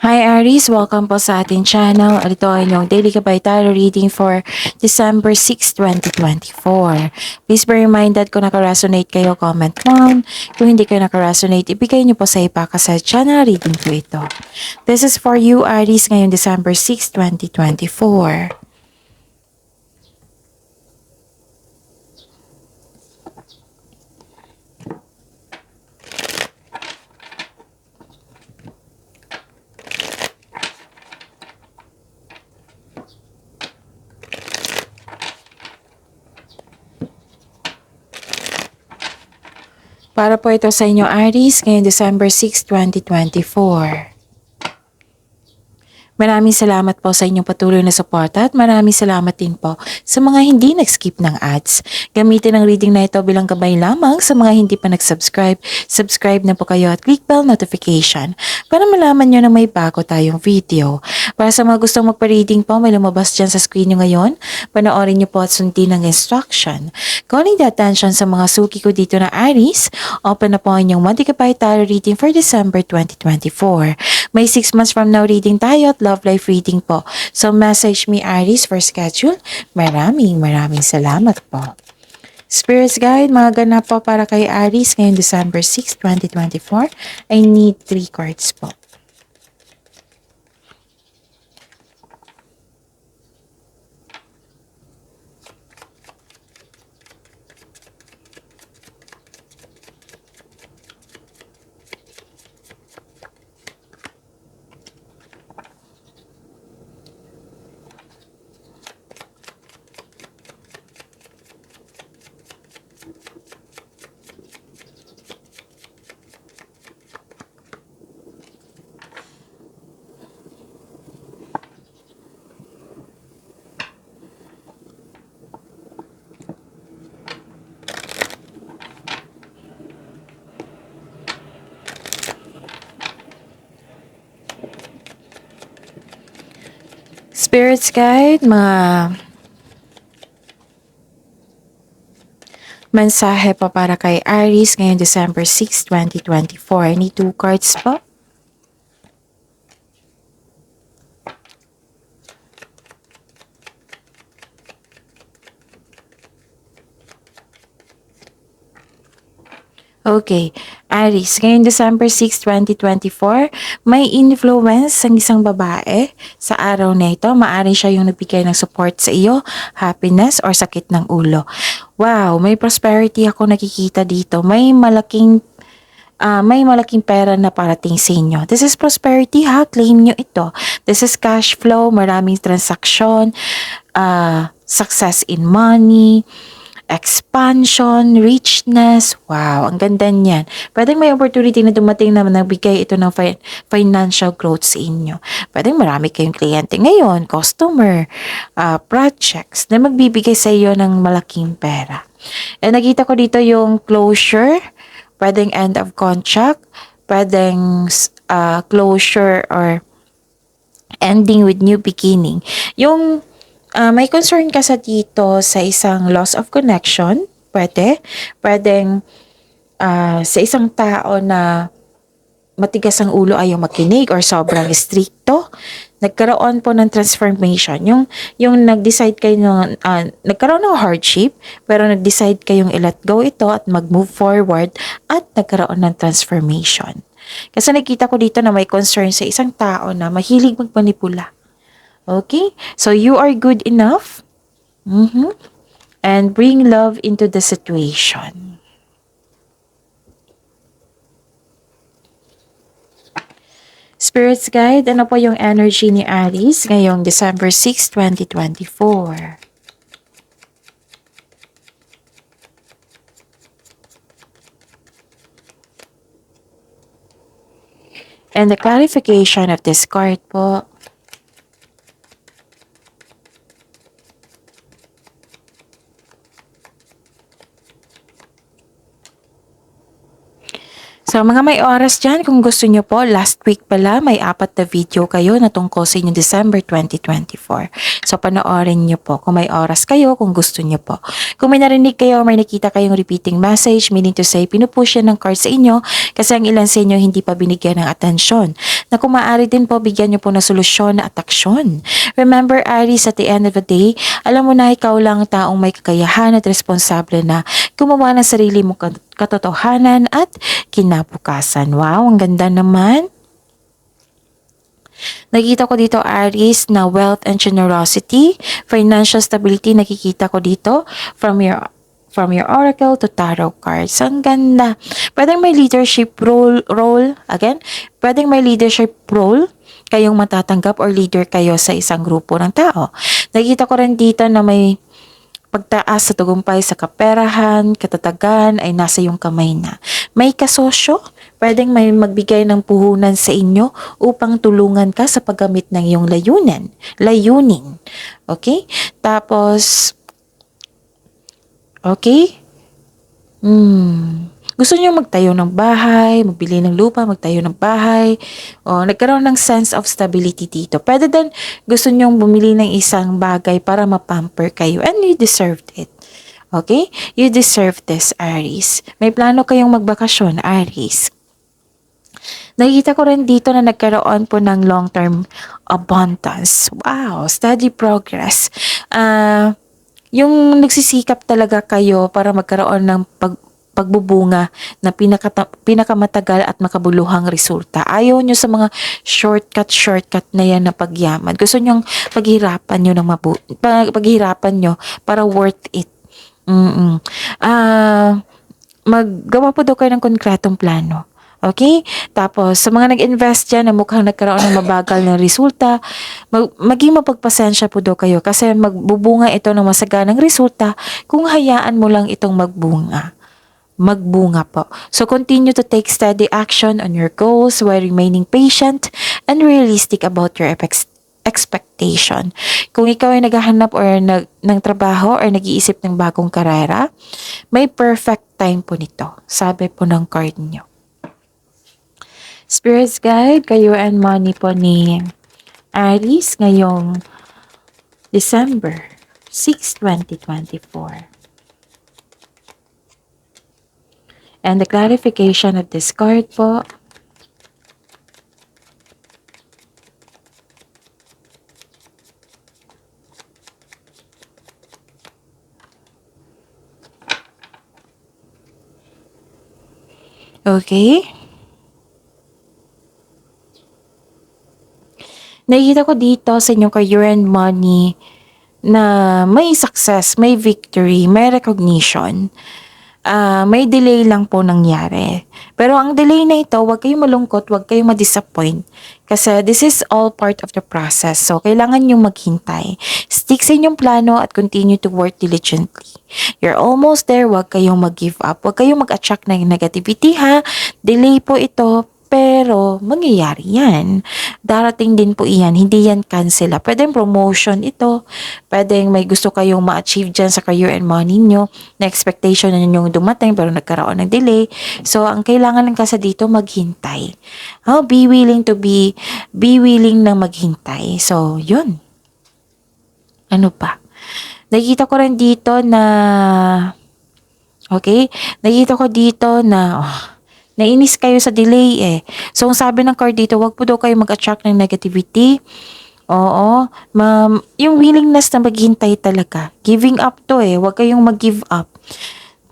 Hi Aries! Welcome po sa ating channel. Ito ay inyong daily gabay tarot reading for December 6, 2024. Please be reminded kung naka-resonate kayo, comment down. Kung hindi kayo naka-resonate, ibigay niyo po sa iba kasi channel reading po ito. This is for you Aries ngayong December 6, 2024. Para po ito sa inyo Aries ngayong December 6, 2024. Maraming salamat po sa inyong patuloy na suporta at maraming salamat din po sa mga hindi nag-skip ng ads. Gamitin ang reading na ito bilang gabay lamang sa mga hindi pa nag-subscribe. Subscribe na po kayo at click bell notification para malaman nyo na may bago tayong video. Para sa mga gustong magpa-reading po, may lumabas dyan sa screen nyo ngayon. Panoorin nyo po at sundin ang instruction. Calling the attention sa mga suki ko dito na Aries, open na po ang inyong Monthly Gabay Tarot reading for December 2024. May 6 months from now reading tayo at love life reading po. So message me Aries for schedule. Maraming salamat po. Spirits Guide, mga ganap po para kay Aries ngayong December 6, 2024. I need 3 cards po. Spirits Guide, mga mensahe pa para kay Aries ngayong December 6, 2024. I need 2 cards po. Okay, Aries, ngayong December 6, 2024, may influence ang isang babae sa araw na ito. Maaari siya yung nagbigay ng support sa iyo, happiness, or sakit ng ulo. Wow, may prosperity ako nakikita dito. May malaking pera na parating sa inyo. This is prosperity ha, claim nyo ito. This is cash flow, maraming transaksyon, success in money, expansion, richness. Wow, ang ganda niyan. Pwedeng may opportunity na dumating na nagbigay ito ng financial growth sa inyo. Pwedeng marami kayong kliyente ngayon, customer, projects na magbibigay sa iyo ng malaking pera. And nakita ko dito yung closure, pwedeng end of contract, pwedeng closure or ending with new beginning. Yung may concern ka sa dito sa isang loss of connection, pwedeng sa isang tao na matigas ang ulo ayaw makinig or sobrang stricto, nagkaroon po ng transformation. Yung nag-decide kayo nagkaroon ng hardship, pero nag-decide kayong i-let go ito at mag-move forward at nagkaroon ng transformation. Kasi nakita ko dito na may concern sa isang tao na mahilig magmanipula. Okay? So you are good enough. And bring love into the situation. Spirits Guide, ano po yung energy ni Aries ngayong December 6, 2024? And the clarification of this card po. So mga may oras dyan, kung gusto nyo po, last week pala, may 4 na video kayo na tungkol sa inyong December 2024. So panoorin nyo po kung may oras kayo, kung gusto nyo po. Kung may narinig kayo, may nakita kayong repeating message, meaning to say, pinupush yan ng card sa inyo kasi ang ilan sa inyo hindi pa binigyan ng atensyon. Na kung maaari din po, bigyan nyo po ng solusyon at aksyon. Remember, Aries, at the end of the day, alam mo na ikaw lang taong may kakayahan at responsable na gumawa ng sarili mong katotohanan at kinabukasan. Wow, ang ganda naman. Nakikita ko dito, Aries, na wealth and generosity, financial stability, nakikita ko dito from your oracle to tarot cards. Ang ganda. Pwedeng may leadership role again, pwedeng may leadership role kayong matatanggap or leader kayo sa isang grupo ng tao. Nakikita ko rin dito na may pagtaas sa tagumpay sa kaperahan, katatagan ay nasa iyong kamay na. May kasosyo, pwedeng may magbigay ng puhunan sa inyo upang tulungan ka sa paggamit ng iyong layunin. Okay? Tapos, okay? Gusto niyo magtayo ng bahay, magbili ng lupa, magtayo ng bahay, o nagkaroon ng sense of stability dito. Pwede din gusto niyo bumili ng isang bagay para mapamper kayo and you deserved it. Okay? You deserve this, Aries. May plano kayong magbakasyon, Aries. Nakikita ko rin dito na nagkaroon po ng long-term abundance. Wow, steady progress. Yung nagsisikap talaga kayo para magkaroon ng pagbubunga na pinakamatagal at makabuluhang resulta. Ayaw nyo sa mga shortcut na yan na pagyaman. Gusto nyong paghirapan nyo paghirapan nyo para worth it. Maggawa po daw kayo ng konkretong plano. Okay? Tapos, sa mga nag-invest dyan na mukhang nagkaroon ng mabagal na resulta, maging mapagpasensya po daw kayo kasi magbubunga ito ng masaganang resulta kung hayaan mo lang itong magbunga po. So, continue to take steady action on your goals while remaining patient and realistic about your expectation. Kung ikaw ay naghahanap or ng trabaho or nag-iisip ng bagong karera, may perfect time po nito. Sabi po ng card nyo. Spirits Guide, kayo and money po ni Aries ngayong December 6, 2024. And the clarification of this card po. Okay. Nakikita ko dito sa inyong career and money na may success, may victory, may recognition. May delay lang po nangyari. Pero ang delay na ito, huwag kayong malungkot, huwag kayong ma-disappoint. Kasi this is all part of the process. So, kailangan nyo maghintay. Stick sa inyong plano at continue to work diligently. You're almost there, huwag kayong mag-give up. Huwag kayong mag-attract ng negativity ha. Delay po ito, pero mangyayari yan. Darating din po iyan, hindi yan cancel. Pwedeng promotion ito, pwedeng may gusto kayong ma-achieve dyan sa career and money nyo, na expectation na yung dumating pero nagkaroon ng delay. So, ang kailangan lang kasi dito, maghintay. Be willing na maghintay. So, yun. Ano pa? Nakikita ko rin dito na, okay? Nakikita ko dito na, nainis kayo sa delay eh. So, ang sabi ng card dito, wag po daw kayo mag-attract ng negativity. Oo. Yung willingness na maghintay talaga. Giving up to eh. Wag kayong mag-give up.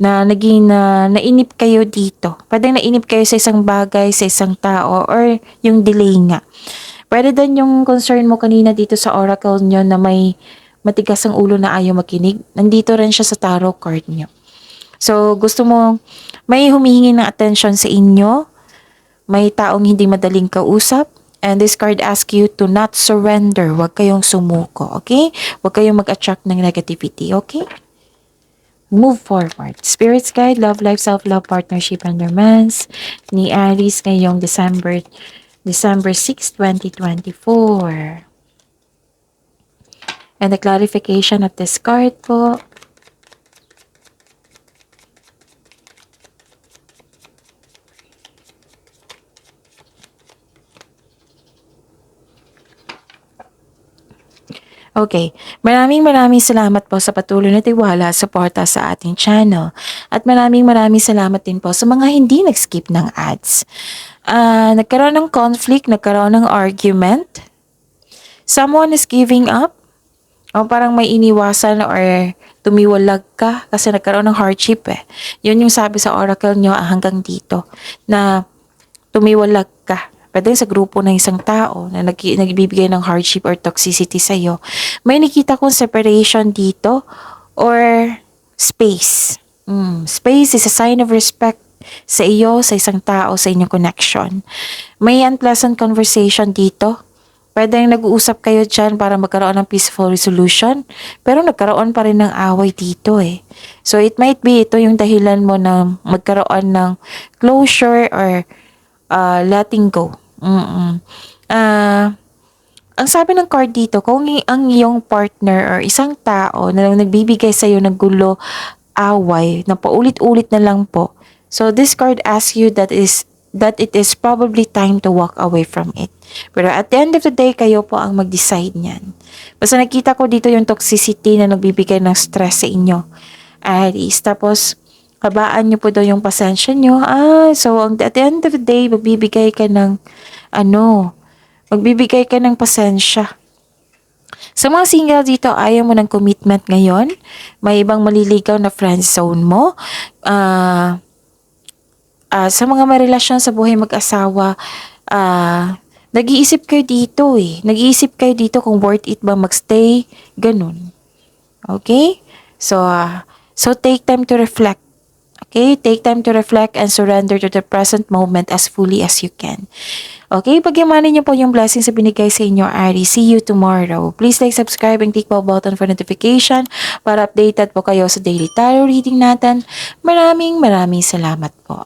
Nainip kayo dito. Pwedeng nainip kayo sa isang bagay, sa isang tao, or yung delay nga. Pwede din yung concern mo kanina dito sa oracle nyo na may matigas ang ulo na ayaw makinig. Nandito rin siya sa tarot card nyo. So, gusto mo, may humihingi ng attention sa inyo, may taong hindi madaling kausap, and this card asks you to not surrender. Huwag kayong sumuko, okay? Huwag kayong mag-attract ng negativity, okay? Move forward. Spirits Guide, love life, self-love, partnership, and romance ni Aries ngayong December 6, 2024. And the clarification of this card po. Okay, maraming salamat po sa patuloy na tiwala at suporta sa ating channel. At maraming salamat din po sa mga hindi nag-skip ng ads. Nagkaroon ng conflict, nagkaroon ng argument. Someone is giving up. O parang may iniwasan or tumiwalag ka kasi nagkaroon ng hardship eh. Yun yung sabi sa oracle nyo hanggang dito na tumiwalag ka. Pwede sa grupo ng isang tao na nagbibigay ng hardship or toxicity sa'yo. May nakita kong separation dito or space. Space is a sign of respect sa iyo, sa isang tao, sa inyong connection. May unpleasant conversation dito. Pwedeng nag-uusap kayo dyan para magkaroon ng peaceful resolution, pero nagkaroon pa rin ng away dito eh. So it might be ito yung dahilan mo na magkaroon ng closure or letting go. Ang sabi ng card dito, kung ang iyong partner or isang tao na nagbibigay sa'yo ng gulo, away, na paulit-ulit na lang po. So this card asks you that it is probably time to walk away from it. Pero at the end of the day, kayo po ang mag-decide niyan. Basta nakita ko dito yung toxicity na nagbibigay ng stress sa inyo. Aries, tapos habaan nyo po daw yung pasensya nyo. So at the end of the day, magbibigay ka ng pasensya. Sa mga single dito, ayaw mo ng commitment ngayon. May ibang maliligaw na friend zone mo. Sa mga marelasyon sa buhay mag-asawa, nag-iisip kayo dito eh. Nag-iisip kayo dito kung worth it ba magstay, ganun. Okay? So take time to reflect. Okay? Take time to reflect and surrender to the present moment as fully as you can. Okay? Pagyamanin niyo po yung blessings na binigay sa inyo, Aries. See you tomorrow. Please like, subscribe, and click bell button for notification para updated po kayo sa daily tarot reading natin. Maraming salamat po.